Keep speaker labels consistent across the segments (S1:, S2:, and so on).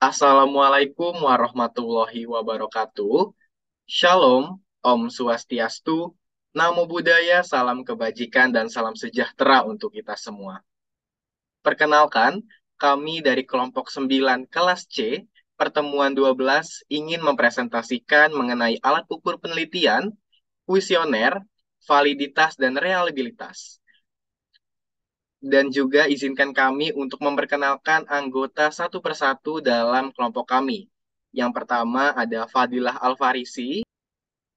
S1: Assalamualaikum warahmatullahi wabarakatuh. Shalom, Om Swastiastu, Namo Buddhaya, salam kebajikan dan salam sejahtera untuk kita semua. Perkenalkan, kami dari kelompok 9 kelas C, pertemuan 12 ingin mempresentasikan mengenai alat ukur penelitian, kuesioner, validitas, dan reliabilitas. Dan juga izinkan kami untuk memperkenalkan anggota satu persatu dalam kelompok kami. Yang pertama ada Fadilah Alfarisi,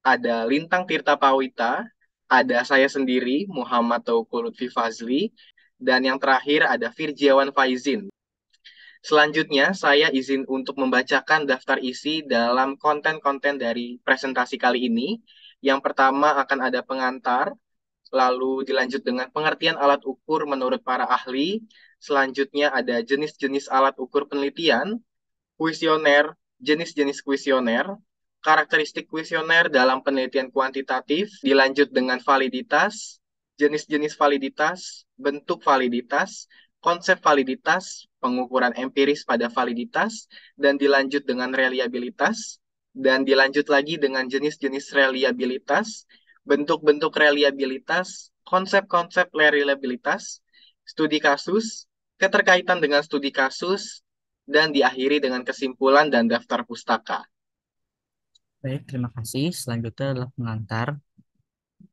S1: ada Lintang Tirta Pawita, ada saya sendiri, Muhammad Tauqul Lutfi Fazli, dan yang terakhir ada Firjiawan Faizin. Selanjutnya, saya izin untuk membacakan daftar isi dalam konten-konten dari presentasi kali ini. Yang pertama akan ada pengantar, lalu dilanjut dengan pengertian alat ukur menurut para ahli. Selanjutnya ada jenis-jenis alat ukur penelitian, kuesioner, jenis-jenis kuesioner, karakteristik kuesioner dalam penelitian kuantitatif, dilanjut dengan validitas, jenis-jenis validitas, bentuk validitas, konsep validitas, pengukuran empiris pada validitas, dan dilanjut dengan reliabilitas, dan dilanjut lagi dengan jenis-jenis reliabilitas, bentuk-bentuk reliabilitas, konsep-konsep reliabilitas, studi kasus, keterkaitan dengan studi kasus, dan diakhiri dengan kesimpulan dan daftar pustaka.
S2: Baik, terima kasih. Selanjutnya adalah pengantar.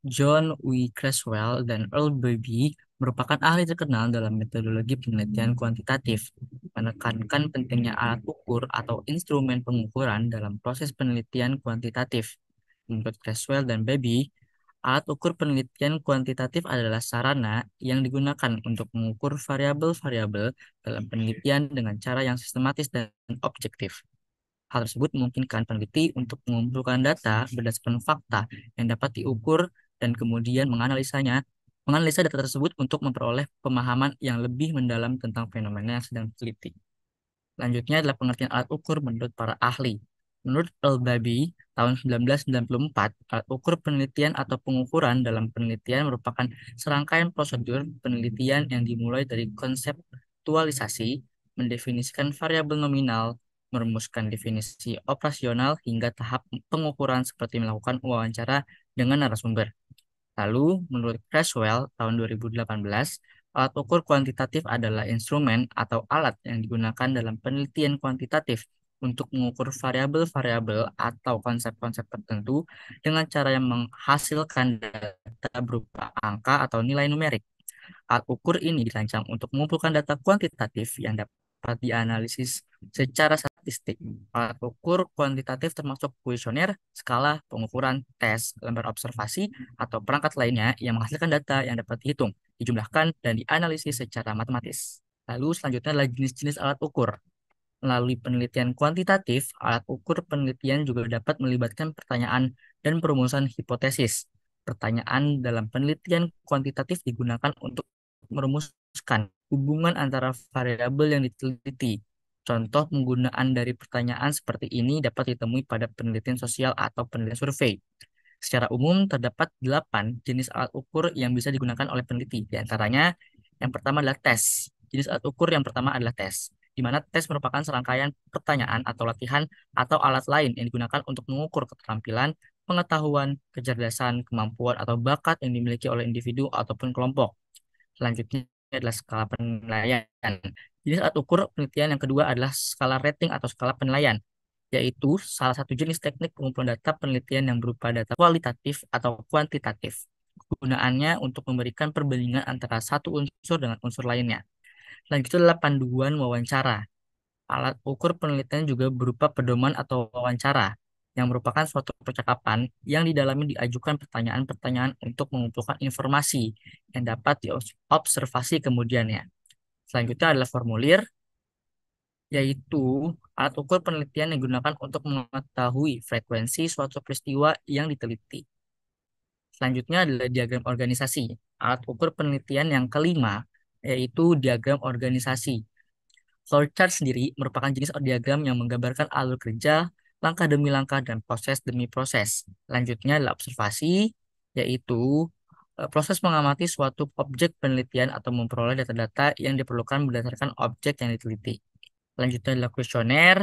S2: John W. Creswell dan Earl Baby merupakan ahli terkenal dalam metodologi penelitian kuantitatif, menekankan pentingnya alat ukur atau instrumen pengukuran dalam proses penelitian kuantitatif. Menurut Creswell dan Baby, alat ukur penelitian kuantitatif adalah sarana yang digunakan untuk mengukur variabel-variabel dalam penelitian dengan cara yang sistematis dan objektif. Hal tersebut memungkinkan peneliti untuk mengumpulkan data berdasarkan fakta yang dapat diukur dan kemudian menganalisa data tersebut untuk memperoleh pemahaman yang lebih mendalam tentang fenomena yang sedang diteliti. Selanjutnya adalah pengertian alat ukur menurut para ahli. Menurut Al-Babi, tahun 1994, alat ukur penelitian atau pengukuran dalam penelitian merupakan serangkaian prosedur penelitian yang dimulai dari konseptualisasi, mendefinisikan variabel nominal, merumuskan definisi operasional hingga tahap pengukuran seperti melakukan wawancara dengan narasumber. Lalu, menurut Creswell tahun 2018, alat ukur kuantitatif adalah instrumen atau alat yang digunakan dalam penelitian kuantitatif untuk mengukur variabel-variabel atau konsep-konsep tertentu dengan cara yang menghasilkan data berupa angka atau nilai numerik. Alat ukur ini dirancang untuk mengumpulkan data kuantitatif yang dapat dianalisis secara statistik. Alat ukur kuantitatif termasuk kuesioner, skala, pengukuran, tes, lembar observasi, atau perangkat lainnya yang menghasilkan data yang dapat dihitung, dijumlahkan, dan dianalisis secara matematis. Lalu selanjutnya adalah jenis-jenis alat ukur. Melalui penelitian kuantitatif, alat ukur penelitian juga dapat melibatkan pertanyaan dan perumusan hipotesis. Pertanyaan dalam penelitian kuantitatif digunakan untuk merumuskan hubungan antara variabel yang diteliti. Contoh penggunaan dari pertanyaan seperti ini dapat ditemui pada penelitian sosial atau penelitian survei. Secara umum, terdapat 8 jenis alat ukur yang bisa digunakan oleh peneliti. Di antaranya, yang pertama adalah tes. Jenis alat ukur yang pertama adalah tes, di mana tes merupakan serangkaian pertanyaan atau latihan atau alat lain yang digunakan untuk mengukur keterampilan, pengetahuan, kecerdasan, kemampuan, atau bakat yang dimiliki oleh individu ataupun kelompok. Selanjutnya adalah skala penilaian. Jenis alat ukur penelitian yang kedua adalah skala rating atau skala penilaian, yaitu salah satu jenis teknik pengumpulan data penelitian yang berupa data kualitatif atau kuantitatif. Kegunaannya untuk memberikan perbandingan antara satu unsur dengan unsur lainnya. Selanjutnya adalah panduan wawancara. Alat ukur penelitian juga berupa pedoman atau wawancara, yang merupakan suatu percakapan yang di dalamnya diajukan pertanyaan-pertanyaan untuk mengumpulkan informasi yang dapat diobservasi kemudiannya. Selanjutnya adalah formulir, yaitu alat ukur penelitian yang digunakan untuk mengetahui frekuensi suatu peristiwa yang diteliti. Selanjutnya adalah diagram organisasi. Alat ukur penelitian yang kelima, yaitu diagram organisasi. Flowchart sendiri merupakan jenis diagram yang menggambarkan alur kerja, langkah demi langkah, dan proses demi proses. Selanjutnya adalah observasi, yaitu proses mengamati suatu objek penelitian atau memperoleh data-data yang diperlukan berdasarkan objek yang diteliti. Selanjutnya adalah kuesioner.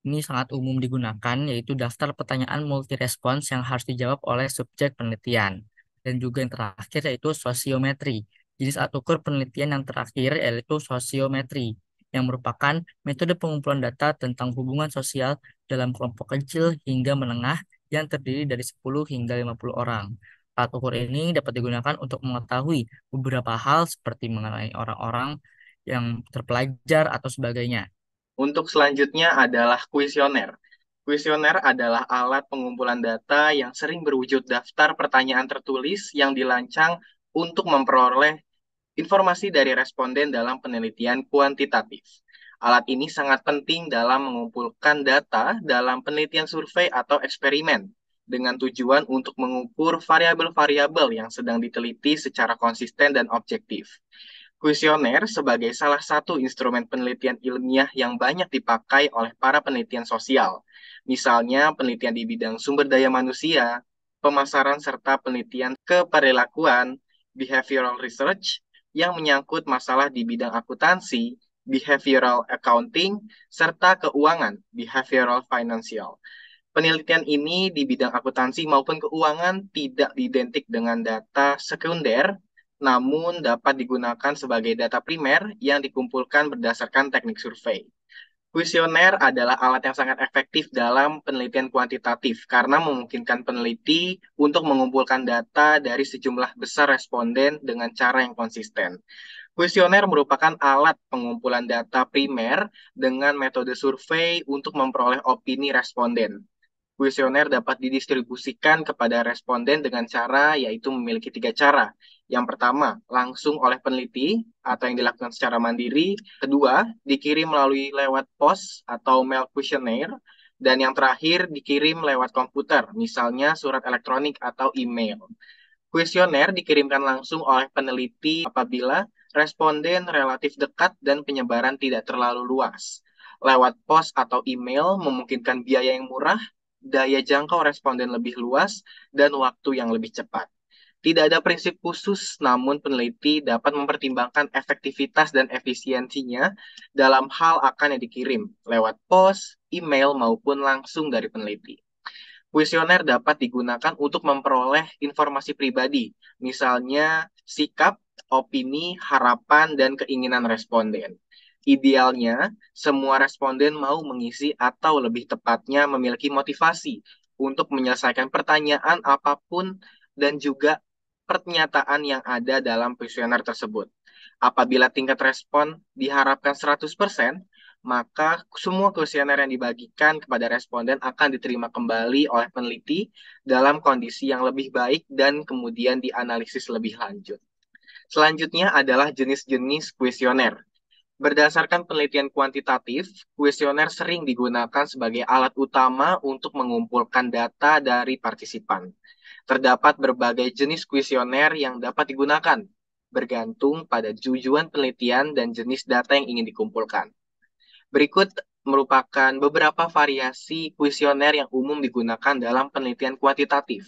S2: Ini sangat umum digunakan, yaitu daftar pertanyaan multi-respons yang harus dijawab oleh subjek penelitian. Dan juga yang terakhir yaitu sosiometri. Jenis alat ukur penelitian yang terakhir yaitu sosiometri, yang merupakan metode pengumpulan data tentang hubungan sosial dalam kelompok kecil hingga menengah yang terdiri dari 10 hingga 50 orang. Alat ukur ini dapat digunakan untuk mengetahui beberapa hal seperti mengenai orang-orang yang terpelajar atau sebagainya.
S1: Untuk selanjutnya adalah kuesioner. Kuesioner adalah alat pengumpulan data yang sering berwujud daftar pertanyaan tertulis yang dirancang untuk memperoleh informasi dari responden dalam penelitian kuantitatif. Alat ini sangat penting dalam mengumpulkan data dalam penelitian survei atau eksperimen dengan tujuan untuk mengukur variabel-variabel yang sedang diteliti secara konsisten dan objektif. Kuesioner sebagai salah satu instrumen penelitian ilmiah yang banyak dipakai oleh para penelitian sosial, misalnya penelitian di bidang sumber daya manusia, pemasaran serta penelitian keperilakuan, behavioral research, yang menyangkut masalah di bidang akuntansi, behavioral accounting, serta keuangan, behavioral financial. Penelitian ini di bidang akuntansi maupun keuangan tidak identik dengan data sekunder, namun dapat digunakan sebagai data primer yang dikumpulkan berdasarkan teknik survei. Kuesioner adalah alat yang sangat efektif dalam penelitian kuantitatif karena memungkinkan peneliti untuk mengumpulkan data dari sejumlah besar responden dengan cara yang konsisten. Kuesioner merupakan alat pengumpulan data primer dengan metode survei untuk memperoleh opini responden. Kuesioner dapat didistribusikan kepada responden dengan cara yaitu memiliki tiga cara. Yang pertama, langsung oleh peneliti atau yang dilakukan secara mandiri. Kedua, dikirim melalui lewat pos atau mail questionnaire. Dan yang terakhir, dikirim lewat komputer, misalnya surat elektronik atau email. Kuesioner dikirimkan langsung oleh peneliti apabila responden relatif dekat dan penyebaran tidak terlalu luas. Lewat pos atau email memungkinkan biaya yang murah, daya jangkau responden lebih luas, dan waktu yang lebih cepat. Tidak ada prinsip khusus, namun peneliti dapat mempertimbangkan efektivitas dan efisiensinya dalam hal akan yang dikirim lewat pos, email, maupun langsung dari peneliti. Kuesioner dapat digunakan untuk memperoleh informasi pribadi, misalnya sikap, opini, harapan, dan keinginan responden. Idealnya, semua responden mau mengisi atau lebih tepatnya memiliki motivasi untuk menyelesaikan pertanyaan apapun dan juga pernyataan yang ada dalam kuesioner tersebut. Apabila tingkat respon diharapkan 100%, maka semua kuesioner yang dibagikan kepada responden akan diterima kembali oleh peneliti dalam kondisi yang lebih baik dan kemudian dianalisis lebih lanjut. Selanjutnya adalah jenis-jenis kuesioner. Berdasarkan penelitian kuantitatif, kuesioner sering digunakan sebagai alat utama untuk mengumpulkan data dari partisipan. Terdapat berbagai jenis kuesioner yang dapat digunakan, bergantung pada tujuan penelitian dan jenis data yang ingin dikumpulkan. Berikut merupakan beberapa variasi kuesioner yang umum digunakan dalam penelitian kuantitatif.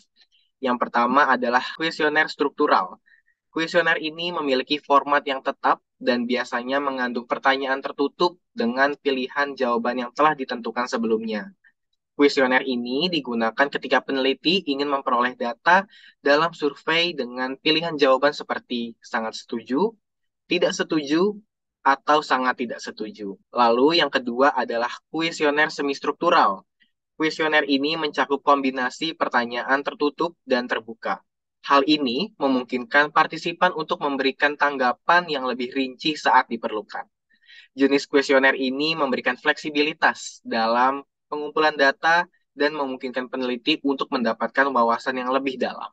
S1: Yang pertama adalah kuesioner struktural. Kuesioner ini memiliki format yang tetap dan biasanya mengandung pertanyaan tertutup dengan pilihan jawaban yang telah ditentukan sebelumnya. Kuesioner ini digunakan ketika peneliti ingin memperoleh data dalam survei dengan pilihan jawaban seperti sangat setuju, tidak setuju, atau sangat tidak setuju. Lalu yang kedua adalah kuesioner semi-struktural. Kuesioner ini mencakup kombinasi pertanyaan tertutup dan terbuka. Hal ini memungkinkan partisipan untuk memberikan tanggapan yang lebih rinci saat diperlukan. Jenis kuesioner ini memberikan fleksibilitas dalam pengumpulan data dan memungkinkan peneliti untuk mendapatkan wawasan yang lebih dalam.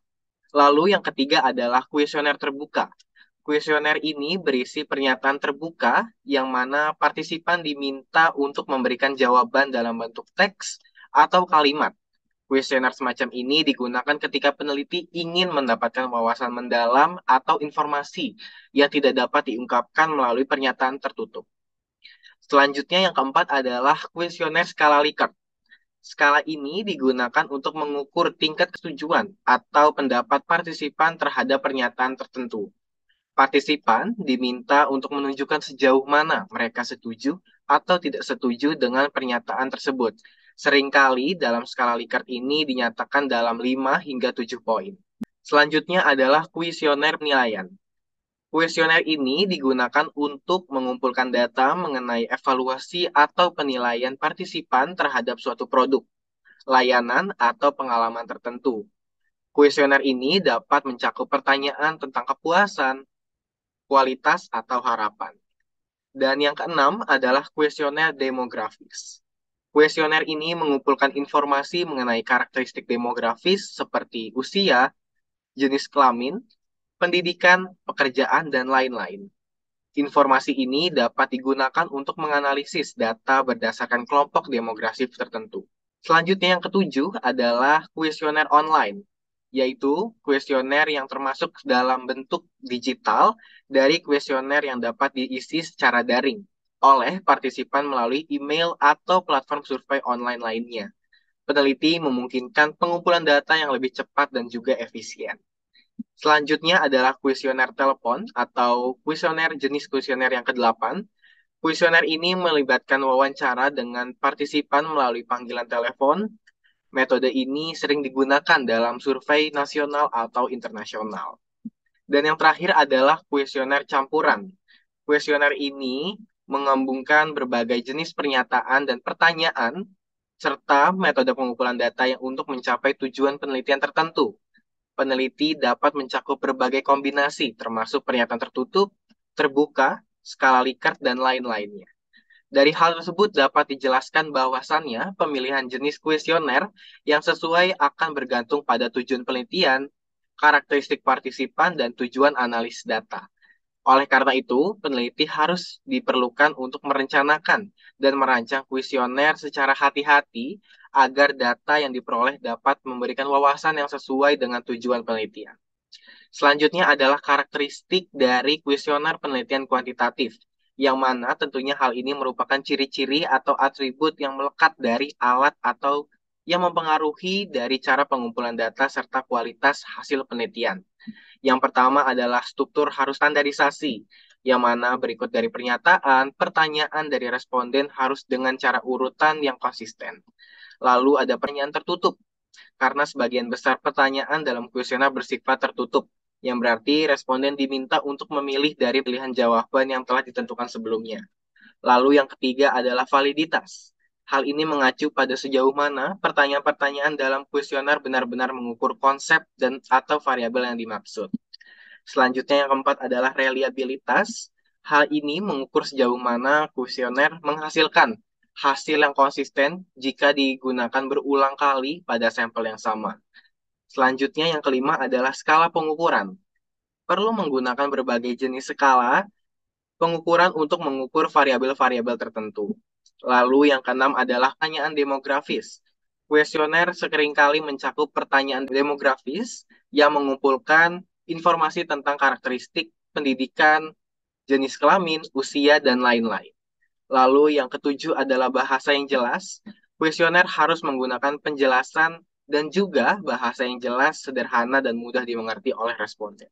S1: Lalu yang ketiga adalah kuesioner terbuka. Kuesioner ini berisi pernyataan terbuka yang mana partisipan diminta untuk memberikan jawaban dalam bentuk teks atau kalimat. Kuesioner semacam ini digunakan ketika peneliti ingin mendapatkan wawasan mendalam atau informasi yang tidak dapat diungkapkan melalui pernyataan tertutup. Selanjutnya yang keempat adalah kuesioner skala Likert. Skala ini digunakan untuk mengukur tingkat kesetujuan atau pendapat partisipan terhadap pernyataan tertentu. Partisipan diminta untuk menunjukkan sejauh mana mereka setuju atau tidak setuju dengan pernyataan tersebut. Seringkali dalam skala Likert ini dinyatakan dalam 5 hingga 7 poin. Selanjutnya adalah kuesioner penilaian. Kuesioner ini digunakan untuk mengumpulkan data mengenai evaluasi atau penilaian partisipan terhadap suatu produk, layanan, atau pengalaman tertentu. Kuesioner ini dapat mencakup pertanyaan tentang kepuasan, kualitas, atau harapan. Dan yang keenam adalah kuesioner demografis. Kuesioner ini mengumpulkan informasi mengenai karakteristik demografis seperti usia, jenis kelamin, pendidikan, pekerjaan, dan lain-lain. Informasi ini dapat digunakan untuk menganalisis data berdasarkan kelompok demografis tertentu. Selanjutnya yang ketujuh adalah kuesioner online, yaitu kuesioner yang termasuk dalam bentuk digital dari kuesioner yang dapat diisi secara daring oleh partisipan melalui email atau platform survei online lainnya. Peneliti memungkinkan pengumpulan data yang lebih cepat dan juga efisien. Selanjutnya adalah kuesioner telepon atau kuesioner jenis kuesioner yang kedelapan. Kuesioner ini melibatkan wawancara dengan partisipan melalui panggilan telepon. Metode ini sering digunakan dalam survei nasional atau internasional. Dan yang terakhir adalah kuesioner campuran. Kuesioner ini menggabungkan berbagai jenis pernyataan dan pertanyaan serta metode pengumpulan data yang untuk mencapai tujuan penelitian tertentu. Peneliti dapat mencakup berbagai kombinasi, termasuk pernyataan tertutup, terbuka, skala Likert, dan lain-lainnya. Dari hal tersebut dapat dijelaskan bahwasannya pemilihan jenis kuesioner yang sesuai akan bergantung pada tujuan penelitian, karakteristik partisipan, dan tujuan analis data. Oleh karena itu, peneliti harus diperlukan untuk merencanakan dan merancang kuesioner secara hati-hati agar data yang diperoleh dapat memberikan wawasan yang sesuai dengan tujuan penelitian. Selanjutnya adalah karakteristik dari kuesioner penelitian kuantitatif, yang mana tentunya hal ini merupakan ciri-ciri atau atribut yang melekat dari alat atau yang mempengaruhi dari cara pengumpulan data serta kualitas hasil penelitian. Yang pertama adalah struktur harus standarisasi, yang mana berikut dari pernyataan, pertanyaan dari responden harus dengan cara urutan yang konsisten. Lalu ada pertanyaan tertutup, karena sebagian besar pertanyaan dalam kuesioner bersifat tertutup, yang berarti responden diminta untuk memilih dari pilihan jawaban yang telah ditentukan sebelumnya. Lalu yang ketiga adalah validitas. Hal ini mengacu pada sejauh mana pertanyaan-pertanyaan dalam kuesioner benar-benar mengukur konsep dan atau variabel yang dimaksud. Selanjutnya yang keempat adalah reliabilitas. Hal ini mengukur sejauh mana kuesioner menghasilkan hasil yang konsisten jika digunakan berulang kali pada sampel yang sama. Selanjutnya yang kelima adalah skala pengukuran. Perlu menggunakan berbagai jenis skala pengukuran untuk mengukur variabel-variabel tertentu. Lalu yang keenam adalah pertanyaan demografis. Kuesioner seringkali mencakup pertanyaan demografis yang mengumpulkan informasi tentang karakteristik, pendidikan, jenis kelamin, usia, dan lain-lain. Lalu yang ketujuh adalah bahasa yang jelas. Kuesioner harus menggunakan penjelasan dan juga bahasa yang jelas, sederhana, dan mudah dimengerti oleh responden.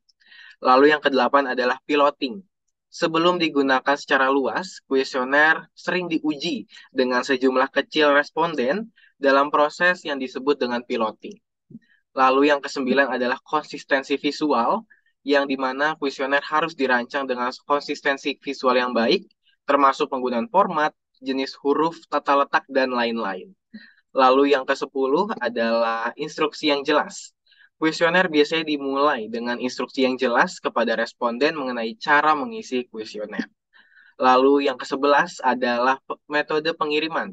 S1: Lalu yang kedelapan adalah piloting. Sebelum digunakan secara luas, kuesioner sering diuji dengan sejumlah kecil responden dalam proses yang disebut dengan piloting. Lalu yang kesembilan adalah konsistensi visual, yang dimana kuesioner harus dirancang dengan konsistensi visual yang baik, termasuk penggunaan format, jenis huruf, tata letak, dan lain-lain. Lalu yang ke-10 adalah instruksi yang jelas. Kuesioner biasanya dimulai dengan instruksi yang jelas kepada responden mengenai cara mengisi kuesioner. Lalu yang ke-11 adalah metode pengiriman.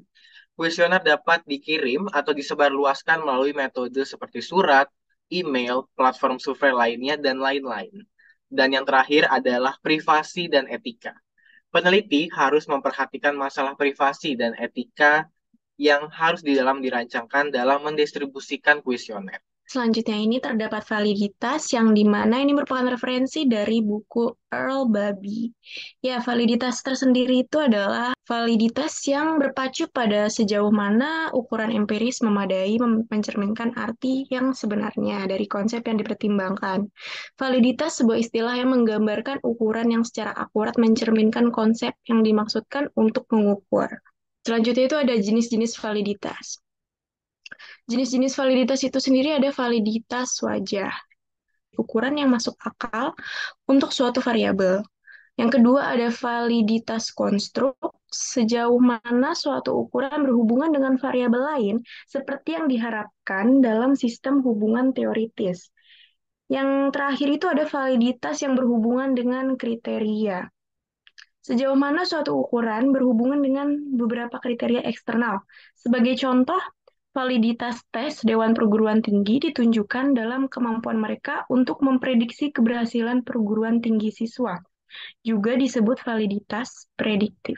S1: Kuesioner dapat dikirim atau disebarluaskan melalui metode seperti surat, email, platform survei lainnya, dan lain-lain. Dan yang terakhir adalah privasi dan etika. Peneliti harus memperhatikan masalah privasi dan etika yang harus dirancangkan dalam mendistribusikan kuesioner.
S3: Selanjutnya ini terdapat validitas yang dimana ini merupakan referensi dari buku Earl Baby. Ya, validitas tersendiri itu adalah validitas yang berpacu pada sejauh mana ukuran empiris memadai mencerminkan arti yang sebenarnya dari konsep yang dipertimbangkan. Validitas sebuah istilah yang menggambarkan ukuran yang secara akurat mencerminkan konsep yang dimaksudkan untuk mengukur. Selanjutnya itu ada jenis-jenis validitas. Jenis-jenis validitas itu sendiri ada validitas wajah, ukuran yang masuk akal untuk suatu variabel. Yang kedua ada validitas konstruk, sejauh mana suatu ukuran berhubungan dengan variabel lain, seperti yang diharapkan dalam sistem hubungan teoritis. Yang terakhir itu ada validitas yang berhubungan dengan kriteria. Sejauh mana suatu ukuran berhubungan dengan beberapa kriteria eksternal. Sebagai contoh, validitas tes Dewan Perguruan Tinggi ditunjukkan dalam kemampuan mereka untuk memprediksi keberhasilan perguruan tinggi siswa. Juga disebut validitas prediktif.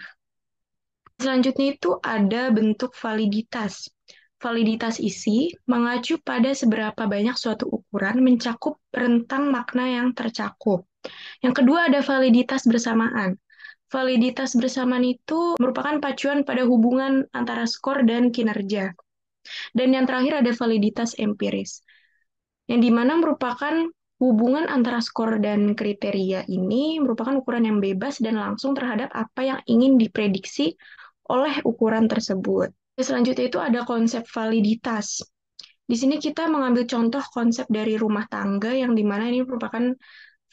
S3: Selanjutnya itu ada bentuk validitas. Validitas isi mengacu pada seberapa banyak suatu ukuran mencakup rentang makna yang tercakup. Yang kedua ada validitas bersamaan. Validitas bersamaan itu merupakan pacuan pada hubungan antara skor dan kinerja. Dan yang terakhir ada validitas empiris, yang dimana merupakan hubungan antara skor dan kriteria ini merupakan ukuran yang bebas dan langsung terhadap apa yang ingin diprediksi oleh ukuran tersebut. Selanjutnya itu ada konsep validitas. Di sini kita mengambil contoh konsep dari rumah tangga yang dimana ini merupakan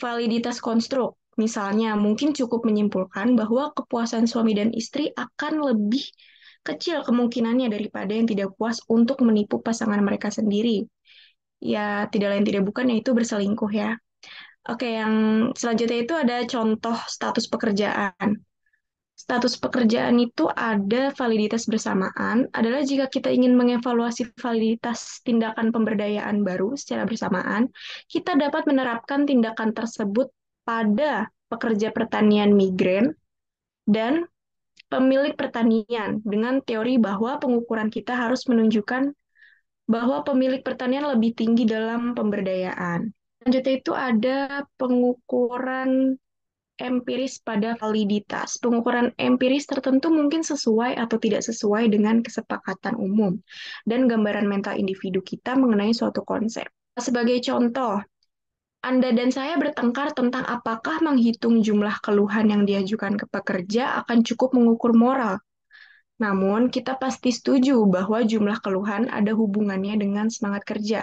S3: validitas konstruk. Misalnya, mungkin cukup menyimpulkan bahwa kepuasan suami dan istri akan lebih kecil kemungkinannya daripada yang tidak puas untuk menipu pasangan mereka sendiri. Ya, tidak lain tidak bukan, yaitu berselingkuh ya. Oke, yang selanjutnya itu ada contoh status pekerjaan. Status pekerjaan itu ada validitas bersamaan adalah jika kita ingin mengevaluasi validitas tindakan pemberdayaan baru secara bersamaan, kita dapat menerapkan tindakan tersebut pada pekerja pertanian migran dan pemilik pertanian dengan teori bahwa pengukuran kita harus menunjukkan bahwa pemilik pertanian lebih tinggi dalam pemberdayaan. Selanjutnya itu ada pengukuran empiris pada validitas. Pengukuran empiris tertentu mungkin sesuai atau tidak sesuai dengan kesepakatan umum dan gambaran mental individu kita mengenai suatu konsep. Sebagai contoh, Anda dan saya bertengkar tentang apakah menghitung jumlah keluhan yang diajukan ke pekerja akan cukup mengukur moral. Namun, kita pasti setuju bahwa jumlah keluhan ada hubungannya dengan semangat kerja.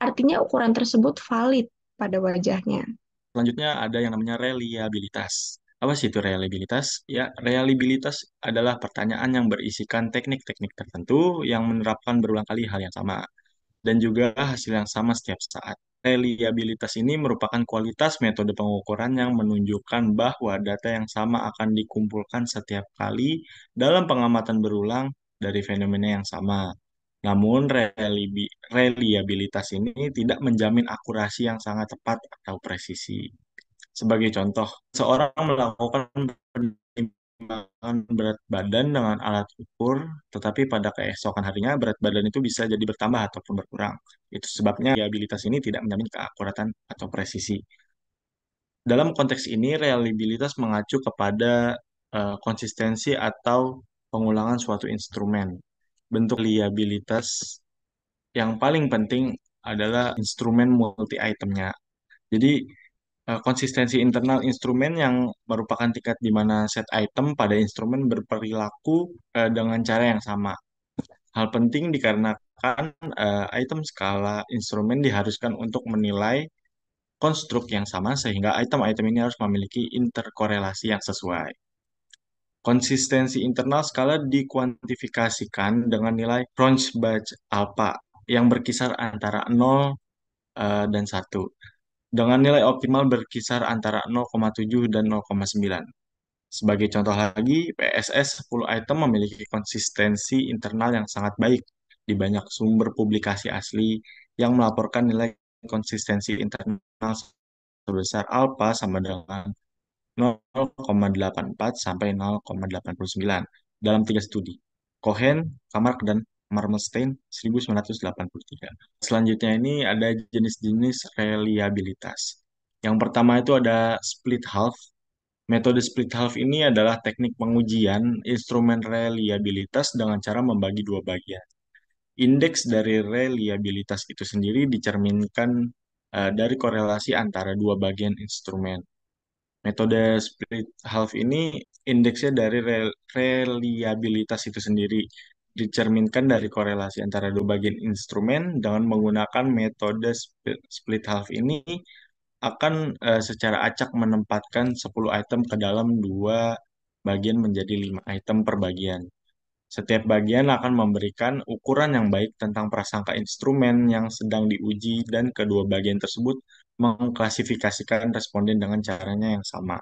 S3: Artinya ukuran tersebut valid pada wajahnya.
S4: Selanjutnya ada yang namanya reliabilitas. Apa sih itu reliabilitas? Ya, reliabilitas adalah pertanyaan yang berisikan teknik-teknik tertentu yang menerapkan berulang kali hal yang sama dan juga hasil yang sama setiap saat. Reliabilitas ini merupakan kualitas metode pengukuran yang menunjukkan bahwa data yang sama akan dikumpulkan setiap kali dalam pengamatan berulang dari fenomena yang sama. Namun, reliabilitas ini tidak menjamin akurasi yang sangat tepat atau presisi. Sebagai contoh, seorang melakukan penimbangan berat badan dengan alat ukur, tetapi pada keesokan harinya berat badan itu bisa jadi bertambah ataupun berkurang. Itu sebabnya reliabilitas ini tidak menjamin keakuratan atau presisi. Dalam konteks ini, reliabilitas mengacu kepada konsistensi atau pengulangan suatu instrumen. Bentuk reliabilitas yang paling penting adalah instrumen multi-itemnya. Jadi, konsistensi internal instrumen yang merupakan tingkat di mana set item pada instrumen berperilaku dengan cara yang sama. Hal penting dikarenakan item skala instrumen diharuskan untuk menilai konstruk yang sama sehingga item-item ini harus memiliki interkorelasi yang sesuai. Konsistensi internal skala dikuantifikasikan dengan nilai Cronch-Batch alpha yang berkisar antara 0 dan 1 dengan nilai optimal berkisar antara 0,7 dan 0,9. Sebagai contoh lagi, PSS 10 item memiliki konsistensi internal yang sangat baik di banyak sumber publikasi asli yang melaporkan nilai konsistensi internal sebesar alpha sama dengan 0,84 sampai 0,89 dalam 3 studi. Cohen, Kamark, dan Marmelstein 1983. Selanjutnya ini ada jenis-jenis reliabilitas. Yang pertama itu ada split half. Metode split half ini adalah teknik pengujian instrumen reliabilitas dengan cara membagi dua bagian. Indeks dari reliabilitas itu sendiri dicerminkan dari korelasi antara dua bagian instrumen. Metode split half ini indeksnya dari reliabilitas itu sendiri dicerminkan dari korelasi antara dua bagian instrumen. Dengan menggunakan metode split half ini akan secara acak menempatkan 10 item ke dalam dua bagian menjadi 5 item per bagian. Setiap bagian akan memberikan ukuran yang baik tentang prasangka instrumen yang sedang diuji dan kedua bagian tersebut mengklasifikasikan responden dengan caranya yang sama.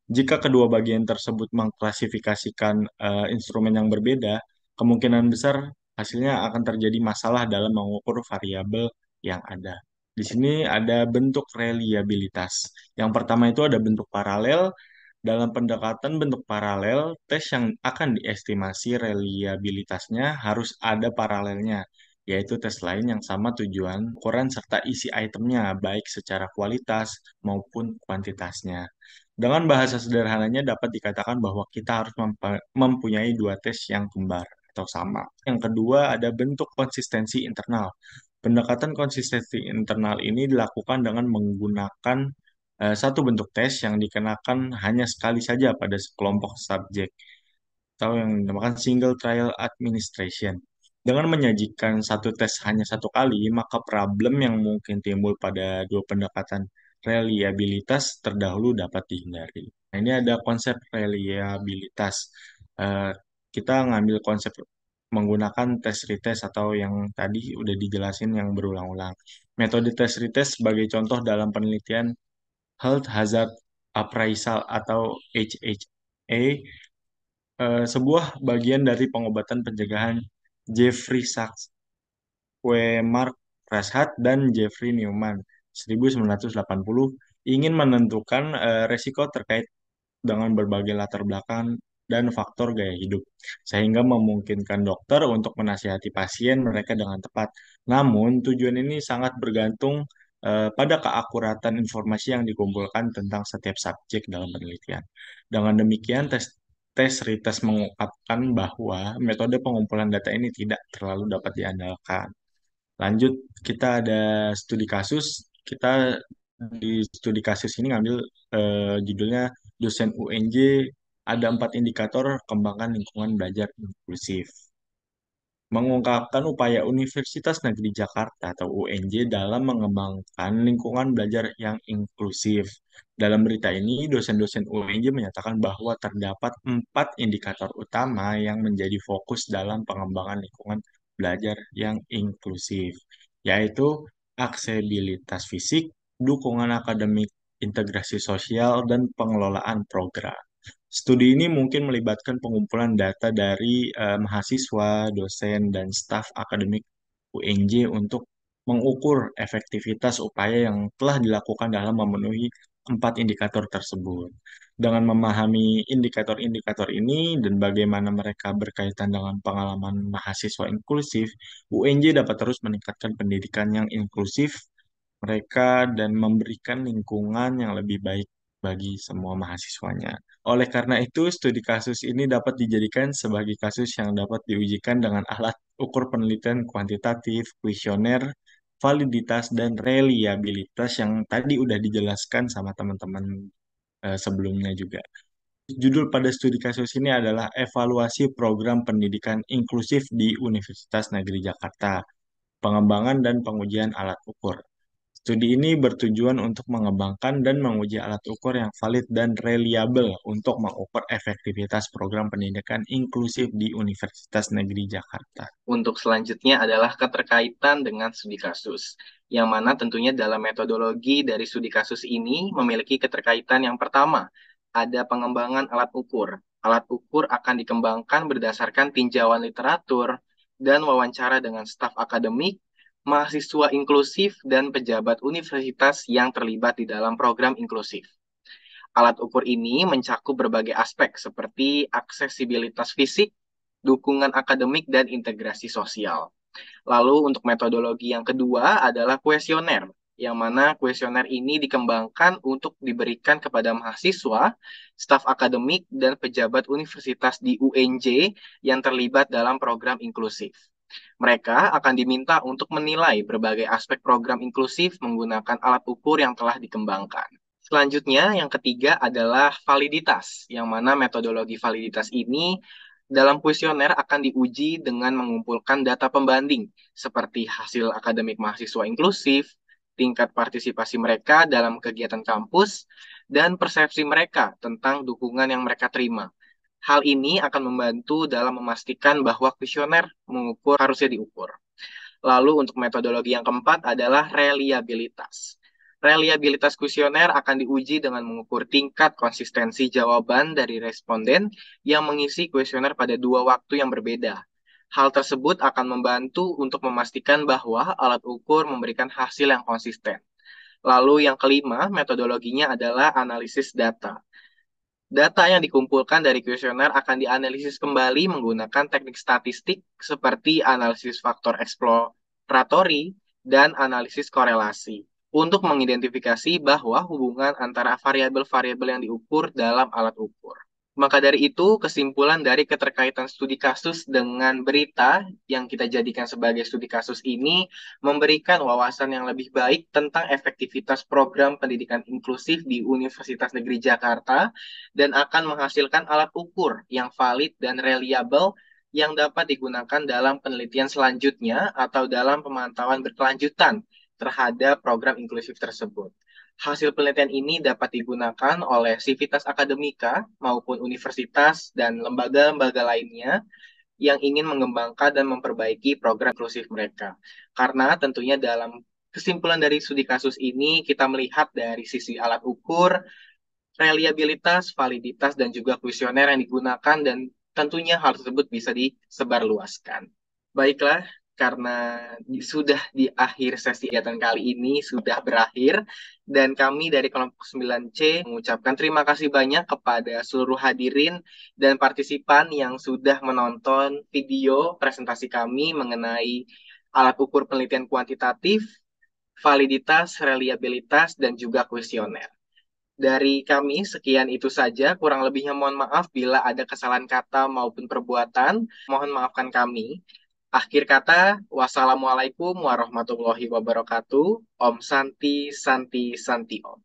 S4: Jika kedua bagian tersebut mengklasifikasikan instrumen yang berbeda, kemungkinan besar hasilnya akan terjadi masalah dalam mengukur variabel yang ada. Di sini ada bentuk reliabilitas. Yang pertama itu ada bentuk paralel. Dalam pendekatan bentuk paralel, tes yang akan diestimasi reliabilitasnya harus ada paralelnya, yaitu tes lain yang sama tujuan, ukuran, serta isi itemnya, baik secara kualitas maupun kuantitasnya. Dengan bahasa sederhananya dapat dikatakan bahwa kita harus mempunyai dua tes yang kembar atau sama. Yang kedua ada bentuk konsistensi internal. Pendekatan konsistensi internal ini dilakukan dengan menggunakan satu bentuk tes yang dikenakan hanya sekali saja pada sekelompok subjek atau yang dinamakan single trial administration. Dengan menyajikan satu tes hanya satu kali, maka problem yang mungkin timbul pada dua pendekatan reliabilitas terdahulu dapat dihindari. Nah, ini ada konsep reliabilitas. Eh, Kita ngambil konsep menggunakan tes retest atau yang tadi udah dijelasin yang berulang-ulang. Metode tes retest sebagai contoh dalam penelitian Health Hazard Appraisal atau HHA, sebuah bagian dari pengobatan pencegahan Jeffrey Sachs, Mark Prashad, dan Jeffrey Newman 1980 ingin menentukan resiko terkait dengan berbagai latar belakang dan faktor gaya hidup, sehingga memungkinkan dokter untuk menasihati pasien mereka dengan tepat. Namun, tujuan ini sangat bergantung pada keakuratan informasi yang dikumpulkan tentang setiap subjek dalam penelitian. Dengan demikian, tes retest mengungkapkan bahwa metode pengumpulan data ini tidak terlalu dapat diandalkan. Lanjut, kita ada studi kasus. Kita di studi kasus ini ngambil judulnya dosen UNJ ada 4 indikator kembangkan lingkungan belajar inklusif. Mengungkapkan upaya Universitas Negeri Jakarta atau UNJ dalam mengembangkan lingkungan belajar yang inklusif. Dalam berita ini, dosen-dosen UNJ menyatakan bahwa terdapat 4 indikator utama yang menjadi fokus dalam pengembangan lingkungan belajar yang inklusif, yaitu aksesibilitas fisik, dukungan akademik, integrasi sosial, dan pengelolaan program. Studi ini mungkin melibatkan pengumpulan data dari mahasiswa, dosen, dan staf akademik UNJ untuk mengukur efektivitas upaya yang telah dilakukan dalam memenuhi 4 indikator tersebut. Dengan memahami indikator-indikator ini dan bagaimana mereka berkaitan dengan pengalaman mahasiswa inklusif, UNJ dapat terus meningkatkan pendidikan yang inklusif mereka dan memberikan lingkungan yang lebih baik bagi semua mahasiswanya. Oleh karena itu, studi kasus ini dapat dijadikan sebagai kasus yang dapat diujikan dengan alat ukur penelitian kuantitatif, kuesioner, validitas, dan reliabilitas yang tadi udah dijelaskan sama teman-teman sebelumnya juga. Judul pada studi kasus ini adalah Evaluasi Program Pendidikan Inklusif di Universitas Negeri Jakarta, Pengembangan dan Pengujian Alat Ukur. Studi ini bertujuan untuk mengembangkan dan menguji alat ukur yang valid dan reliabel untuk mengukur efektivitas program pendidikan inklusif di Universitas Negeri Jakarta.
S1: Untuk selanjutnya adalah keterkaitan dengan studi kasus, yang mana tentunya dalam metodologi dari studi kasus ini memiliki keterkaitan yang pertama, ada pengembangan alat ukur. Alat ukur akan dikembangkan berdasarkan tinjauan literatur dan wawancara dengan staf akademik, mahasiswa inklusif, dan pejabat universitas yang terlibat di dalam program inklusif. Alat ukur ini mencakup berbagai aspek seperti aksesibilitas fisik, dukungan akademik, dan integrasi sosial. Lalu untuk metodologi yang kedua adalah kuesioner, yang mana kuesioner ini dikembangkan untuk diberikan kepada mahasiswa, staf akademik, dan pejabat universitas di UNJ yang terlibat dalam program inklusif. Mereka akan diminta untuk menilai berbagai aspek program inklusif menggunakan alat ukur yang telah dikembangkan. Selanjutnya, yang ketiga adalah validitas, yang mana metodologi validitas ini dalam kuesioner akan diuji dengan mengumpulkan data pembanding, seperti hasil akademik mahasiswa inklusif, tingkat partisipasi mereka dalam kegiatan kampus, dan persepsi mereka tentang dukungan yang mereka terima. Hal ini akan membantu dalam memastikan bahwa kuesioner mengukur harusnya diukur. Lalu untuk metodologi yang keempat adalah reliabilitas. Reliabilitas kuesioner akan diuji dengan mengukur tingkat konsistensi jawaban dari responden yang mengisi kuesioner pada 2 waktu yang berbeda. Hal tersebut akan membantu untuk memastikan bahwa alat ukur memberikan hasil yang konsisten. Lalu yang kelima, metodologinya adalah analisis data. Data yang dikumpulkan dari kuesioner akan dianalisis kembali menggunakan teknik statistik seperti analisis faktor eksploratory dan analisis korelasi untuk mengidentifikasi bahwa hubungan antara variabel-variabel yang diukur dalam alat ukur. Maka dari itu, kesimpulan dari keterkaitan studi kasus dengan berita yang kita jadikan sebagai studi kasus ini memberikan wawasan yang lebih baik tentang efektivitas program pendidikan inklusif di Universitas Negeri Jakarta dan akan menghasilkan alat ukur yang valid dan reliable yang dapat digunakan dalam penelitian selanjutnya atau dalam pemantauan berkelanjutan terhadap program inklusif tersebut. Hasil penelitian ini dapat digunakan oleh sivitas akademika maupun universitas dan lembaga-lembaga lainnya yang ingin mengembangkan dan memperbaiki program inklusif mereka. Karena tentunya dalam kesimpulan dari studi kasus ini kita melihat dari sisi alat ukur, reliabilitas, validitas, dan juga kuesioner yang digunakan dan tentunya hal tersebut bisa disebarluaskan. Baiklah, karena sudah di akhir sesi kegiatan kali ini sudah berakhir dan kami dari kelompok 9C mengucapkan terima kasih banyak kepada seluruh hadirin dan partisipan yang sudah menonton video presentasi kami mengenai alat ukur penelitian kuantitatif, validitas, reliabilitas, dan juga kuesioner. Dari kami, sekian itu saja. Kurang lebihnya mohon maaf bila ada kesalahan kata maupun perbuatan. Mohon maafkan kami. Akhir kata, wassalamualaikum warahmatullahi wabarakatuh. Om Santi, Santi, Santi Om.